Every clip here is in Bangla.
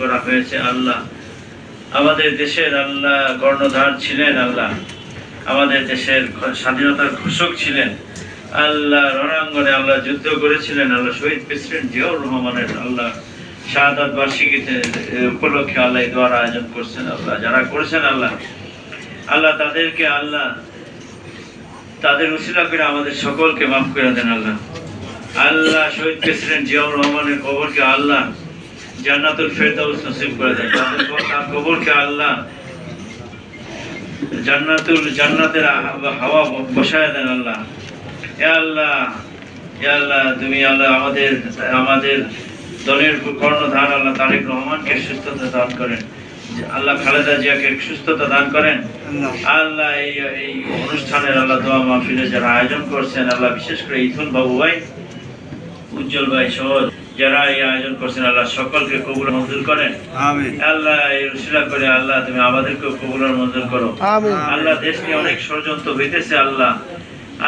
করা হয়েছে। আল্লাহ আমাদের দেশের আল্লাহ কর্ণধার ছিলেন, আল্লাহ আমাদের দেশের স্বাধীনতার ঘোষক ছিলেন, আল্লাহ রণাঙ্গনে আল্লাহ যুদ্ধ করেছিলেন, আল্লাহ শহীদ প্রেসিডেন্ট জিয়াউর রহমানের আল্লাহ শাহাদাত বার্ষিকীতে উপলক্ষে আল্লাহ এই দোয়ার আয়োজন করছেন। আল্লাহ যারা করেছেন আল্লাহ আল্লাহ তাদেরকে আল্লাহ তাদের উসিলা করে আমাদের সকলকে মাফ করে দেন। আল্লাহ আল্লাহ শহীদ প্রেসিডেন্ট জিয়াউর রহমানের কবরকে আল্লাহ জান্নাতুল ফেরদাউস নসিব করে দেন। তার কবরকে আল্লাহ জান্নাতের হাওয়া বসায় দেন। আল্লাহ এ আল্লাহ, এ আল্লাহ তুমি আল্লাহ আমাদের দলের কর্ণধার আল্লাহ তারেক রহমানকে সুস্থতা দান করেন, আল্লাহ খালেদা জিয়াকে সুস্থতা দান করেন। আল্লাহ এই অনুষ্ঠানের আল্লাহ দোয়া মাহফিলে যারা আয়োজন করছেন আল্লাহ, বিশেষ করে ইথুন বাবু ভাই, উজ্জ্বল ভাই সহ যারা এই আয়োজন করছেন আল্লাহ সকলকে কবুল মঞ্জুর করেন। আল্লাহ এই উসিলা করে আল্লাহ তুমি আমাদেরকে কবুল মঞ্জুর করো। আল্লাহ দেশ নিয়ে অনেক ষড়যন্ত্র হইতেছে, আল্লাহ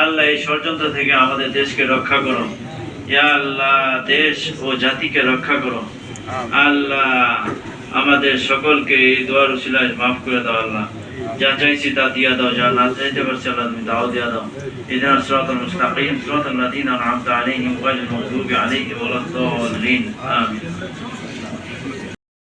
আল্লাহ এই ষড়যন্ত্র থেকে আমাদের দেশকে রক্ষা করো। ইয়া আল্লাহ দেশ ও জাতিকে রক্ষা করো। আল্লাহ আমাদের সকলকে এই দোয়ার উসিলায় মাফ করে দাও। আল্লাহ যা চাইছি তা দিয়া দাও, যা না চাইতে পারছি আল্লাহ তুমি তাও দিয়া দাও। ইহদিনাস সিরাতাল মুস্তাকিম সিরাতাল লাযিনা আন'আমতা আলাইহিম গায়রিল মাগদুবি আলাইহিম ওয়ালাদ-দাল্লিন। আমিন।